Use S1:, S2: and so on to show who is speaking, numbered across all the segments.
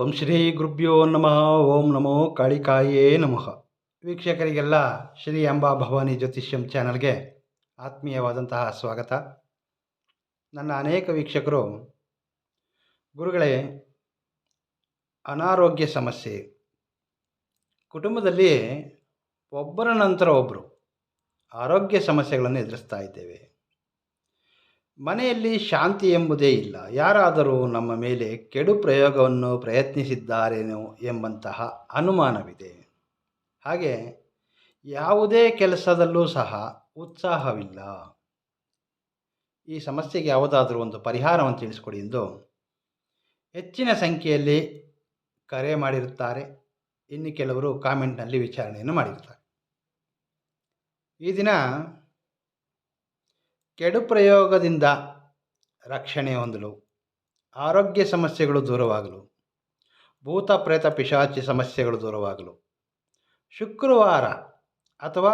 S1: ಓಂ ಶ್ರೀ ಗುರುಭ್ಯೋ ನಮಃ. ಓಂ ನಮೋ ಕಾಳಿಕಾಯೇ ನಮಃ. ವೀಕ್ಷಕರಿಗೆಲ್ಲ ಶ್ರೀ ಅಂಬಾ ಭವಾನಿ ಜ್ಯೋತಿಷ್ಯಂ ಚಾನಲ್ಗೆ ಆತ್ಮೀಯವಾದಂತಹ ಸ್ವಾಗತ. ನನ್ನ ಅನೇಕ ವೀಕ್ಷಕರು, ಗುರುಗಳೇ, ಅನಾರೋಗ್ಯ ಸಮಸ್ಯೆ, ಕುಟುಂಬದಲ್ಲಿ ಒಬ್ಬರ ನಂತರ ಒಬ್ಬರು ಆರೋಗ್ಯ ಸಮಸ್ಯೆಗಳನ್ನು ಎದುರಿಸ್ತಾ ಇದ್ದೇವೆ. ಮನೆಯಲ್ಲಿ ಶಾಂತಿ ಎಂಬುದೇ ಇಲ್ಲ. ಯಾರಾದರೂ ನಮ್ಮ ಮೇಲೆ ಕೆಡು ಪ್ರಯೋಗವನ್ನು ಪ್ರಯತ್ನಿಸಿದ್ದಾರೇನೋ ಎಂಬಂತಹ ಅನುಮಾನವಿದೆ. ಹಾಗೆ ಯಾವುದೇ ಕೆಲಸದಲ್ಲೂ ಸಹ ಉತ್ಸಾಹವಿಲ್ಲ. ಈ ಸಮಸ್ಯೆಗೆ ಯಾವುದಾದರೂ ಒಂದು ಪರಿಹಾರವನ್ನು ತಿಳಿಸ್ಕೊಡಿ ಎಂದು ಹೆಚ್ಚಿನ ಸಂಖ್ಯೆಯಲ್ಲಿ ಕರೆ ಮಾಡಿರುತ್ತಾರೆ. ಇನ್ನು ಕೆಲವರು ಕಾಮೆಂಟ್ನಲ್ಲಿ ವಿಚಾರಣೆಯನ್ನು ಮಾಡಿರ್ತಾರೆ. ಈ ದಿನ ಕೆಡು ಪ್ರಯೋಗದಿಂದ ರಕ್ಷಣೆ ಹೊಂದಲು, ಆರೋಗ್ಯ ಸಮಸ್ಯೆಗಳು ದೂರವಾಗಲು, ಭೂತ ಪ್ರೇತ ಪಿಶಾಚಿ ಸಮಸ್ಯೆಗಳು ದೂರವಾಗಲು ಶುಕ್ರವಾರ ಅಥವಾ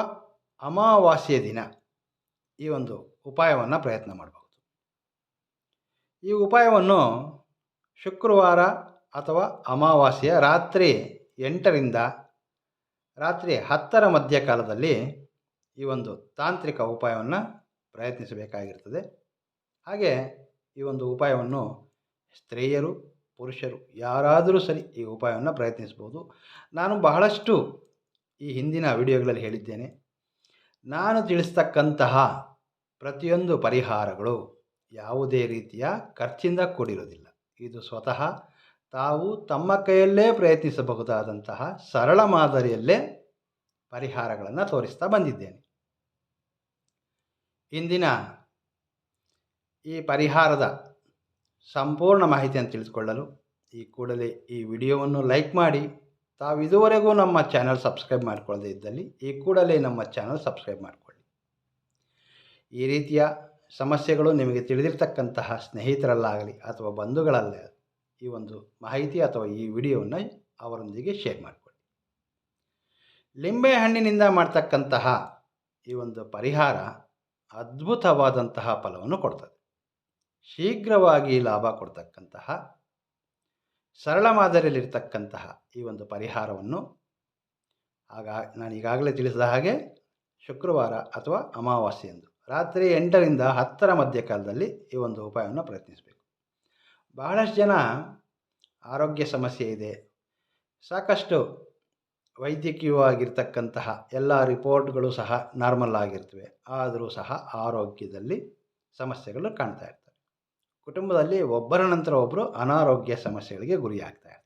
S1: ಅಮಾವಾಸ್ಯೆಯ ದಿನ ಈ ಒಂದು ಉಪಾಯವನ್ನು ಪ್ರಯತ್ನ ಮಾಡಬಹುದು. ಈ ಉಪಾಯವನ್ನು ಶುಕ್ರವಾರ ಅಥವಾ ಅಮಾವಾಸ್ಯೆಯ ರಾತ್ರಿ 8ರಿಂದ ರಾತ್ರಿ 10ರ ಮಧ್ಯಕಾಲದಲ್ಲಿ ಈ ಒಂದು ತಾಂತ್ರಿಕ ಉಪಾಯವನ್ನು ಪ್ರಯತ್ನಿಸಬೇಕಾಗಿರ್ತದೆ. ಹಾಗೆ ಈ ಒಂದು ಉಪಾಯವನ್ನು ಸ್ತ್ರೀಯರು, ಪುರುಷರು ಯಾರಾದರೂ ಸರಿ ಈ ಉಪಾಯವನ್ನು ಪ್ರಯತ್ನಿಸ್ಬೋದು. ನಾನು ಬಹಳಷ್ಟು ಈ ಹಿಂದಿನ ವಿಡಿಯೋಗಳಲ್ಲಿ ಹೇಳಿದ್ದೇನೆ. ನಾನು ತಿಳಿಸ್ತಕ್ಕಂತಹ ಪ್ರತಿಯೊಂದು ಪರಿಹಾರಗಳು ಯಾವುದೇ ರೀತಿಯ ಖರ್ಚಿಂದ ಕೂಡಿರೋದಿಲ್ಲ. ಇದು ಸ್ವತಃ ತಾವು ತಮ್ಮ ಕೈಯಲ್ಲೇ ಪ್ರಯತ್ನಿಸಬಹುದಾದಂತಹ ಸರಳ ಮಾದರಿಯಲ್ಲೇ ಪರಿಹಾರಗಳನ್ನು ತೋರಿಸ್ತಾ ಬಂದಿದ್ದೇನೆ. ಇಂದಿನ ಈ ಪರಿಹಾರದ ಸಂಪೂರ್ಣ ಮಾಹಿತಿಯನ್ನು ತಿಳಿದುಕೊಳ್ಳಲು ಈ ಕೂಡಲೇ ಈ ವಿಡಿಯೋವನ್ನು ಲೈಕ್ ಮಾಡಿ. ತಾವು ಇದುವರೆಗೂ ನಮ್ಮ ಚಾನಲ್ ಸಬ್ಸ್ಕ್ರೈಬ್ ಮಾಡಿಕೊಳ್ಳದೇ ಇದ್ದಲ್ಲಿ ಈ ಕೂಡಲೇ ನಮ್ಮ ಚಾನಲ್ ಸಬ್ಸ್ಕ್ರೈಬ್ ಮಾಡಿಕೊಳ್ಳಿ. ಈ ರೀತಿಯ ಸಮಸ್ಯೆಗಳು ನಿಮಗೆ ತಿಳಿದಿರ್ತಕ್ಕಂತಹ ಸ್ನೇಹಿತರಲ್ಲಾಗಲಿ ಅಥವಾ ಬಂಧುಗಳಲ್ಲೇ ಈ ಒಂದು ಮಾಹಿತಿ ಅಥವಾ ಈ ವಿಡಿಯೋವನ್ನು ಅವರೊಂದಿಗೆ ಶೇರ್ ಮಾಡಿಕೊಳ್ಳಿ. ಲಿಂಬೆ ಹಣ್ಣಿನಿಂದ ಮಾಡ್ತಕ್ಕಂತಹ ಈ ಒಂದು ಪರಿಹಾರ ಅದ್ಭುತವಾದಂತಹ ಫಲವನ್ನು ಕೊಡ್ತದೆ. ಶೀಘ್ರವಾಗಿ ಲಾಭ ಕೊಡ್ತಕ್ಕಂತಹ ಸರಳ ಮಾದರಿಯಲ್ಲಿರ್ತಕ್ಕಂತಹ ಈ ಒಂದು ಪರಿಹಾರವನ್ನು ನಾನು ಈಗಾಗಲೇ ತಿಳಿಸಿದ ಹಾಗೆ ಶುಕ್ರವಾರ ಅಥವಾ ಅಮಾವಾಸ್ಯೆಯಂದು ರಾತ್ರಿ 8ರಿಂದ 10ರ ಮಧ್ಯಕಾಲದಲ್ಲಿ ಈ ಒಂದು ಉಪಾಯವನ್ನು ಪ್ರಯತ್ನಿಸಬೇಕು. ಬಹಳಷ್ಟು ಜನ ಆರೋಗ್ಯ ಸಮಸ್ಯೆ ಇದೆ, ಸಾಕಷ್ಟು ವೈದ್ಯಕೀಯವಾಗಿರ್ತಕ್ಕಂತಹ ಎಲ್ಲ ರಿಪೋರ್ಟ್ಗಳು ಸಹ ನಾರ್ಮಲ್ ಆಗಿರ್ತವೆ, ಆದರೂ ಸಹ ಆರೋಗ್ಯದಲ್ಲಿ ಸಮಸ್ಯೆಗಳು ಕಾಣ್ತಾ ಇರ್ತವೆ. ಕುಟುಂಬದಲ್ಲಿ ಒಬ್ಬರ ನಂತರ ಒಬ್ಬರು ಅನಾರೋಗ್ಯ ಸಮಸ್ಯೆಗಳಿಗೆ ಗುರಿಯಾಗ್ತಾ ಇರ್ತಾರೆ.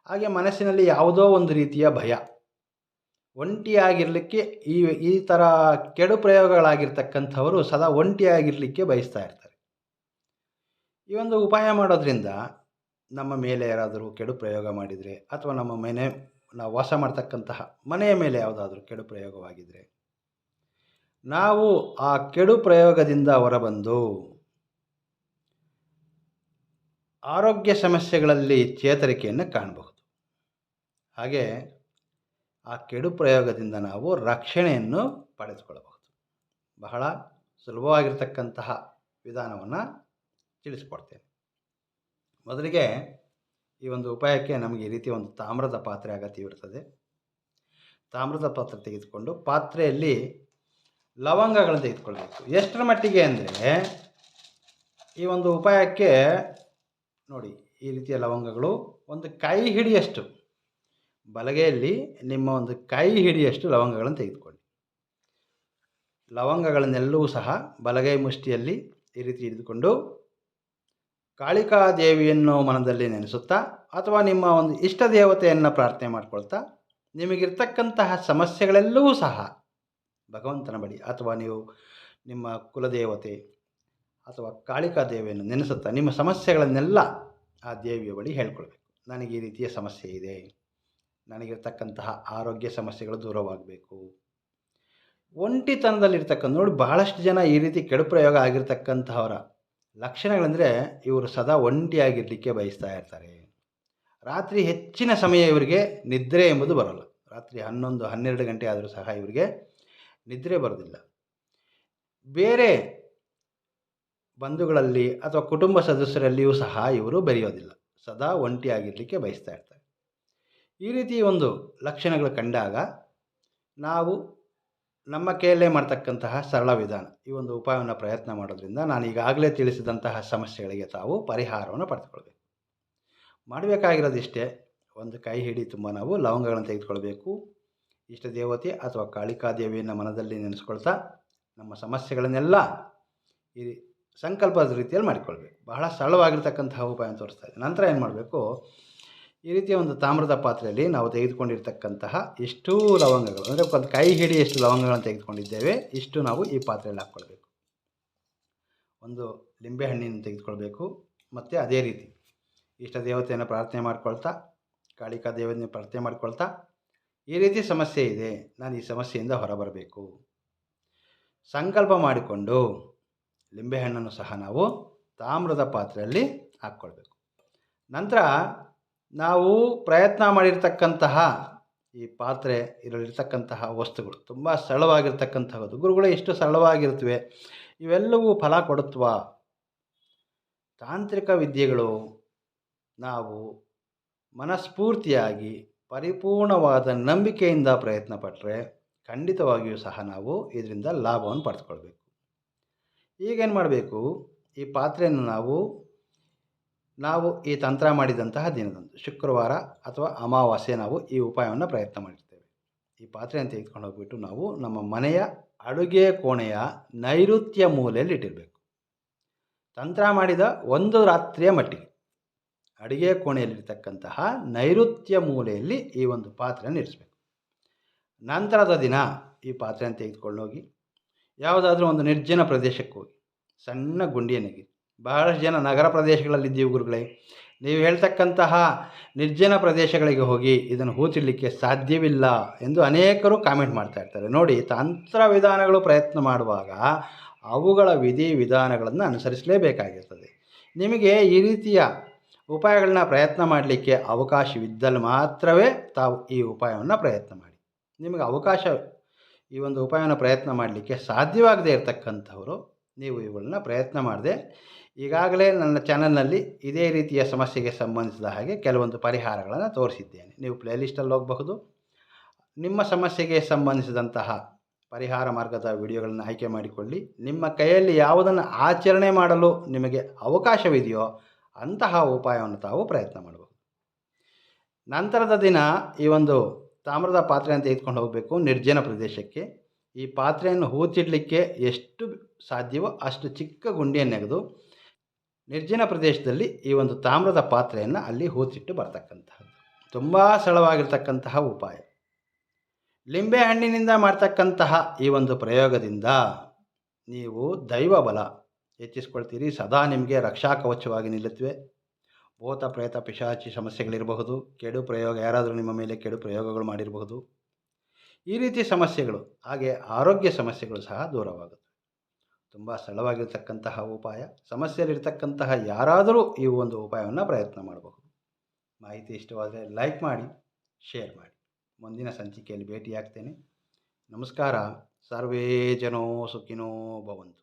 S1: ಹಾಗೆ ಮನಸ್ಸಿನಲ್ಲಿ ಯಾವುದೋ ಒಂದು ರೀತಿಯ ಭಯ, ಒಂಟಿಯಾಗಿರಲಿಕ್ಕೆ ಈ ಥರ ಕೆಡು ಪ್ರಯೋಗಗಳಾಗಿರ್ತಕ್ಕಂಥವರು ಸದಾ ಒಂಟಿಯಾಗಿರಲಿಕ್ಕೆ ಬಯಸ್ತಾ ಇರ್ತಾರೆ. ಈ ಒಂದು ಉಪಾಯ ಮಾಡೋದ್ರಿಂದ ನಮ್ಮ ಮೇಲೆ ಯಾರಾದರೂ ಕೆಡು ಪ್ರಯೋಗ ಮಾಡಿದರೆ ಅಥವಾ ನಾವು ವಾಸ ಮಾಡ್ತಕ್ಕಂತಹ ಮನೆಯ ಮೇಲೆ ಯಾವುದಾದ್ರೂ ಕೆಡು ಪ್ರಯೋಗವಾಗಿದ್ದರೆ ನಾವು ಆ ಕೆಡು ಪ್ರಯೋಗದಿಂದ ಹೊರಬಂದು ಆರೋಗ್ಯ ಸಮಸ್ಯೆಗಳಲ್ಲಿ ಚೇತರಿಕೆಯನ್ನು ಕಾಣಬಹುದು. ಹಾಗೆ ಆ ಕೆಡು ಪ್ರಯೋಗದಿಂದ ನಾವು ರಕ್ಷಣೆಯನ್ನು ಪಡೆದುಕೊಳ್ಳಬಹುದು. ಬಹಳ ಸುಲಭವಾಗಿರ್ತಕ್ಕಂತಹ ವಿಧಾನವನ್ನು ತಿಳಿಸ್ಕೊಡ್ತೇನೆ. ಮೊದಲಿಗೆ ಈ ಒಂದು ಉಪಾಯಕ್ಕೆ ನಮಗೆ ಈ ರೀತಿ ಒಂದು ತಾಮ್ರದ ಪಾತ್ರೆ ಅಗತ್ಯವಿರ್ತದೆ. ತಾಮ್ರದ ಪಾತ್ರೆ ತೆಗೆದುಕೊಂಡು ಪಾತ್ರೆಯಲ್ಲಿ ಲವಂಗಗಳನ್ನು ತೆಗೆದುಕೊಳ್ಬೇಕು. ಎಷ್ಟರ ಮಟ್ಟಿಗೆ ಅಂದರೆ ಈ ಒಂದು ಉಪಾಯಕ್ಕೆ ನೋಡಿ, ಈ ರೀತಿಯ ಲವಂಗಗಳು ಒಂದು ಕೈ ಹಿಡಿಯಷ್ಟು, ಬಲಗೈಯಲ್ಲಿ ನಿಮ್ಮ ಒಂದು ಕೈ ಹಿಡಿಯಷ್ಟು ಲವಂಗಗಳನ್ನು ತೆಗೆದುಕೊಳ್ಳಿ. ಲವಂಗಗಳನ್ನೆಲ್ಲವೂ ಸಹ ಬಲಗೈ ಮುಷ್ಟಿಯಲ್ಲಿ ಈ ರೀತಿ ಹಿಡಿದುಕೊಂಡು ಕಾಳಿಕಾದೇವಿಯನ್ನು ಮನದಲ್ಲಿ ನೆನೆಸುತ್ತಾ ಅಥವಾ ನಿಮ್ಮ ಒಂದು ಇಷ್ಟ ದೇವತೆಯನ್ನು ಪ್ರಾರ್ಥನೆ ಮಾಡಿಕೊಳ್ತಾ ನಿಮಗಿರ್ತಕ್ಕಂತಹ ಸಮಸ್ಯೆಗಳೆಲ್ಲವೂ ಸಹ ಭಗವಂತನ ಬಳಿ ಅಥವಾ ನೀವು ನಿಮ್ಮ ಕುಲದೇವತೆ ಅಥವಾ ಕಾಳಿಕಾದೇವಿಯನ್ನು ನೆನೆಸುತ್ತಾ ನಿಮ್ಮ ಸಮಸ್ಯೆಗಳನ್ನೆಲ್ಲ ಆ ದೇವಿಯ ಬಳಿ ಹೇಳ್ಕೊಳ್ಬೇಕು. ನನಗೆ ಈ ರೀತಿಯ ಸಮಸ್ಯೆ ಇದೆ, ನನಗಿರ್ತಕ್ಕಂತಹ ಆರೋಗ್ಯ ಸಮಸ್ಯೆಗಳು ದೂರವಾಗಬೇಕು. ಒಂಟಿತನದಲ್ಲಿರ್ತಕ್ಕಂಥ ನೋಡಿ, ಬಹಳಷ್ಟು ಜನ ಈ ರೀತಿ ಕೆಡು ಪ್ರಯೋಗ ಆಗಿರ್ತಕ್ಕಂತಹವರ ಲಕ್ಷಣಗಳೆಂದರೆ ಇವರು ಸದಾ ಒಂಟಿಯಾಗಿರಲಿಕ್ಕೆ ಬಯಸ್ತಾ ಇರ್ತಾರೆ. ರಾತ್ರಿ ಹೆಚ್ಚಿನ ಸಮಯ ಇವರಿಗೆ ನಿದ್ರೆ ಎಂಬುದು ಬರೋಲ್ಲ. ರಾತ್ರಿ 11-12 ಗಂಟೆ ಆದರೂ ಸಹ ಇವರಿಗೆ ನಿದ್ರೆ ಬರೋದಿಲ್ಲ. ಬೇರೆ ಬಂಧುಗಳಲ್ಲಿ ಅಥವಾ ಕುಟುಂಬ ಸದಸ್ಯರಲ್ಲಿಯೂ ಸಹ ಇವರು ಬೆರೆಯೋದಿಲ್ಲ. ಸದಾ ಒಂಟಿಯಾಗಿರಲಿಕ್ಕೆ ಬಯಸ್ತಾ ಇರ್ತವೆ. ಈ ರೀತಿ ಒಂದು ಲಕ್ಷಣಗಳು ಕಂಡಾಗ ನಾವು ನಮ್ಮ ಕೈಯಲ್ಲೇ ಮಾಡ್ತಕ್ಕಂತಹ ಸರಳ ವಿಧಾನ, ಈ ಒಂದು ಉಪಾಯವನ್ನು ಪ್ರಯತ್ನ ಮಾಡೋದ್ರಿಂದ ನಾನು ಈಗಾಗಲೇ ತಿಳಿಸಿದಂತಹ ಸಮಸ್ಯೆಗಳಿಗೆ ತಾವು ಪರಿಹಾರವನ್ನು ಪಡೆದುಕೊಳ್ಬೇಕು. ಮಾಡಬೇಕಾಗಿರೋದಿಷ್ಟೇ, ಒಂದು ಕೈ ಹಿಡಿ ತುಂಬ ನಾವು ಲವಂಗಗಳನ್ನು ತೆಗೆದುಕೊಳ್ಬೇಕು. ಇಷ್ಟ ದೇವತೆ ಅಥವಾ ಕಾಳಿಕಾದೇವಿಯನ್ನು ಮನದಲ್ಲಿ ನೆನೆಸ್ಕೊಳ್ತಾ ನಮ್ಮ ಸಮಸ್ಯೆಗಳನ್ನೆಲ್ಲ ಈ ಸಂಕಲ್ಪದ ರೀತಿಯಲ್ಲಿ ಮಾಡಿಕೊಳ್ಬೇಕು. ಬಹಳ ಸರಳವಾಗಿರ್ತಕ್ಕಂತಹ ಉಪಾಯ ತೋರಿಸ್ತಾ ಇದೆ. ನಂತರ ಏನು ಮಾಡಬೇಕು, ಈ ರೀತಿಯ ಒಂದು ತಾಮ್ರದ ಪಾತ್ರೆಯಲ್ಲಿ ನಾವು ತೆಗೆದುಕೊಂಡಿರ್ತಕ್ಕಂತಹ ಇಷ್ಟೂ ಲವಂಗಗಳು, ಅಂದರೆ ಒಂದು ಕೈ ಹಿಡಿ ಎಷ್ಟು ಲವಂಗಗಳನ್ನು ತೆಗೆದುಕೊಂಡಿದ್ದೇವೆ ಇಷ್ಟು ನಾವು ಈ ಪಾತ್ರೆಯಲ್ಲಿ ಹಾಕ್ಕೊಳ್ಬೇಕು. ಒಂದು ಲಿಂಬೆಹಣ್ಣನ್ನು ತೆಗೆದುಕೊಳ್ಬೇಕು. ಮತ್ತು ಅದೇ ರೀತಿ ಇಷ್ಟ ದೇವತೆಯನ್ನು ಪ್ರಾರ್ಥನೆ ಮಾಡ್ಕೊಳ್ತಾ, ಕಾಳಿಕಾ ದೇವತೆಯನ್ನು ಪ್ರಾರ್ಥನೆ ಮಾಡ್ಕೊಳ್ತಾ, ಈ ರೀತಿ ಸಮಸ್ಯೆ ಇದೆ, ನಾನು ಈ ಸಮಸ್ಯೆಯಿಂದ ಹೊರಬರಬೇಕು ಸಂಕಲ್ಪ ಮಾಡಿಕೊಂಡು ಲಿಂಬೆಹಣ್ಣನ್ನು ಸಹ ನಾವು ತಾಮ್ರದ ಪಾತ್ರೆಯಲ್ಲಿ ಹಾಕ್ಕೊಳ್ಬೇಕು. ನಂತರ ನಾವು ಪ್ರಯತ್ನ ಮಾಡಿರ್ತಕ್ಕಂತಹ ಈ ಪಾತ್ರೆ, ಇದರಲ್ಲಿರ್ತಕ್ಕಂತಹ ವಸ್ತುಗಳು ತುಂಬ ಸರಳವಾಗಿರ್ತಕ್ಕಂಥದ್ದು. ಗುರುಗಳೇ ಎಷ್ಟು ಸರಳವಾಗಿರುತ್ತವೆ, ಇವೆಲ್ಲವೂ ಫಲ ಕೊಡುತ್ತವಾ? ತಾಂತ್ರಿಕ ವಿದ್ಯೆಗಳು ನಾವು ಮನಸ್ಫೂರ್ತಿಯಾಗಿ ಪರಿಪೂರ್ಣವಾದ ನಂಬಿಕೆಯಿಂದ ಪ್ರಯತ್ನ ಪಟ್ಟರೆ ಖಂಡಿತವಾಗಿಯೂ ಸಹ ನಾವು ಇದರಿಂದ ಲಾಭವನ್ನು ಪಡೆದುಕೊಳ್ಬೇಕು. ಈಗೇನು ಮಾಡಬೇಕು, ಈ ಪಾತ್ರೆಯನ್ನು ನಾವು ಈ ತಂತ್ರ ಮಾಡಿದಂತಹ ದಿನದಂದು ಶುಕ್ರವಾರ ಅಥವಾ ಅಮಾವಾಸ್ಯೆ ನಾವು ಈ ಉಪಾಯವನ್ನು ಪ್ರಯತ್ನ ಮಾಡಿರ್ತೇವೆ. ಈ ಪಾತ್ರೆಯನ್ನು ತೆಗೆದುಕೊಂಡು ಹೋಗ್ಬಿಟ್ಟು ನಾವು ನಮ್ಮ ಮನೆಯ ಅಡುಗೆ ಕೋಣೆಯ ನೈಋತ್ಯ ಮೂಲೆಯಲ್ಲಿ ಇಟ್ಟಿರಬೇಕು. ತಂತ್ರ ಮಾಡಿದ ಒಂದು ರಾತ್ರಿಯ ಮಟ್ಟಿಗೆ ಅಡುಗೆ ಕೋಣೆಯಲ್ಲಿರ್ತಕ್ಕಂತಹ ನೈಋತ್ಯ ಮೂಲೆಯಲ್ಲಿ ಈ ಒಂದು ಪಾತ್ರೆಯನ್ನು ಇರಿಸಬೇಕು. ನಂತರದ ದಿನ ಈ ಪಾತ್ರೆಯನ್ನು ತೆಗೆದುಕೊಂಡು ಹೋಗಿ ಯಾವುದಾದ್ರೂ ಒಂದು ನಿರ್ಜನ ಪ್ರದೇಶಕ್ಕೆ ಹೋಗಿ ಸಣ್ಣ ಗುಂಡಿಯನ್ನಿಗೆ. ಬಹಳಷ್ಟು ಜನ ನಗರ ಪ್ರದೇಶಗಳಲ್ಲಿದ್ದೀವಿ ಗುರುಗಳೇ, ನೀವು ಹೇಳ್ತಕ್ಕಂತಹ ನಿರ್ಜನ ಪ್ರದೇಶಗಳಿಗೆ ಹೋಗಿ ಇದನ್ನು ಹೂತಿಡಲಿಕ್ಕೆ ಸಾಧ್ಯವಿಲ್ಲ ಎಂದು ಅನೇಕರು ಕಾಮೆಂಟ್ ಮಾಡ್ತಾ ಇರ್ತಾರೆ. ನೋಡಿ, ತಂತ್ರ ವಿಧಾನಗಳು ಪ್ರಯತ್ನ ಮಾಡುವಾಗ ಅವುಗಳ ವಿಧಾನಗಳನ್ನು ಅನುಸರಿಸಲೇಬೇಕಾಗಿರ್ತದೆ. ನಿಮಗೆ ಈ ರೀತಿಯ ಉಪಾಯಗಳನ್ನ ಪ್ರಯತ್ನ ಮಾಡಲಿಕ್ಕೆ ಅವಕಾಶವಿದ್ದಲ್ಲಿ ಮಾತ್ರವೇ ತಾವು ಈ ಉಪಾಯವನ್ನು ಪ್ರಯತ್ನ ಮಾಡಿ. ನಿಮಗೆ ಅವಕಾಶ ಈ ಒಂದು ಉಪಾಯವನ್ನು ಪ್ರಯತ್ನ ಮಾಡಲಿಕ್ಕೆ ಸಾಧ್ಯವಾಗದೇ ಇರತಕ್ಕಂಥವರು ನೀವು ಇವುಗಳನ್ನ ಪ್ರಯತ್ನ ಮಾಡದೆ, ಈಗಾಗಲೇ ನನ್ನ ಚಾನಲ್ನಲ್ಲಿ ಇದೇ ರೀತಿಯ ಸಮಸ್ಯೆಗೆ ಸಂಬಂಧಿಸಿದ ಹಾಗೆ ಕೆಲವೊಂದು ಪರಿಹಾರಗಳನ್ನು ತೋರಿಸಿದ್ದೇನೆ. ನೀವು ಪ್ಲೇಲಿಸ್ಟಲ್ಲಿ ಹೋಗಬಹುದು. ನಿಮ್ಮ ಸಮಸ್ಯೆಗೆ ಸಂಬಂಧಿಸಿದಂತಹ ಪರಿಹಾರ ಮಾರ್ಗದ ವಿಡಿಯೋಗಳನ್ನು ಆಯ್ಕೆ ಮಾಡಿಕೊಳ್ಳಿ. ನಿಮ್ಮ ಕೈಯಲ್ಲಿ ಯಾವುದನ್ನು ಆಚರಣೆ ಮಾಡಲು ನಿಮಗೆ ಅವಕಾಶವಿದೆಯೋ ಅಂತಹ ಉಪಾಯವನ್ನು ತಾವು ಪ್ರಯತ್ನ ಮಾಡಬಹುದು. ನಂತರದ ದಿನ ಈ ಒಂದು ತಾಮ್ರದ ಪಾತ್ರೆಯನ್ನು ತೆಗೆದುಕೊಂಡು ಹೋಗಬೇಕು ನಿರ್ಜನ ಪ್ರದೇಶಕ್ಕೆ. ಈ ಪಾತ್ರೆಯನ್ನು ಹೂತಿಡಲಿಕ್ಕೆ ಎಷ್ಟು ಸಾಧ್ಯವೋ ಅಷ್ಟು ಚಿಕ್ಕ ಗುಂಡಿಯನ್ನೆಗೆದು ನಿರ್ಜನ ಪ್ರದೇಶದಲ್ಲಿ ಈ ಒಂದು ತಾಮ್ರದ ಪಾತ್ರೆಯನ್ನು ಅಲ್ಲಿ ಹೂತಿಟ್ಟು ಬರ್ತಕ್ಕಂತಹದ್ದು ತುಂಬ ಸರಳವಾಗಿರ್ತಕ್ಕಂತಹ ಉಪಾಯ. ಲಿಂಬೆ ಹಣ್ಣಿನಿಂದ ಮಾಡ್ತಕ್ಕಂತಹ ಈ ಒಂದು ಪ್ರಯೋಗದಿಂದ ನೀವು ದೈವ ಬಲ ಹೆಚ್ಚಿಸ್ಕೊಳ್ತೀರಿ. ಸದಾ ನಿಮಗೆ ರಕ್ಷಾ ಕವಚವಾಗಿ ನಿಲ್ಲುತ್ತವೆ. ಭೂತ ಪ್ರೇತ ಪಿಶಾಚಿ ಸಮಸ್ಯೆಗಳಿರಬಹುದು, ಕೆಡು ಪ್ರಯೋಗ, ಯಾರಾದರೂ ನಿಮ್ಮ ಮೇಲೆ ಕೆಡು ಪ್ರಯೋಗಗಳು ಮಾಡಿರಬಹುದು, ಈ ರೀತಿ ಸಮಸ್ಯೆಗಳು, ಹಾಗೆ ಆರೋಗ್ಯ ಸಮಸ್ಯೆಗಳು ಸಹ ದೂರವಾಗುತ್ತೆ. ತುಂಬ ಸರಳವಾಗಿರ್ತಕ್ಕಂತಹ ಉಪಾಯ. ಸಮಸ್ಯೆಯಲ್ಲಿರ್ತಕ್ಕಂತಹ ಯಾರಾದರೂ ಈ ಒಂದು ಉಪಾಯವನ್ನು ಪ್ರಯತ್ನ ಮಾಡಬಹುದು. ಮಾಹಿತಿ ಇಷ್ಟವಾದರೆ ಲೈಕ್ ಮಾಡಿ, ಶೇರ್ ಮಾಡಿ. ಮುಂದಿನ ಸಂಚಿಕೆಯಲ್ಲಿ ಭೇಟಿಯಾಗ್ತೇನೆ. ನಮಸ್ಕಾರ. ಸರ್ವೇ ಜನೋ ಸುಖಿನೋ ಭವಂತು.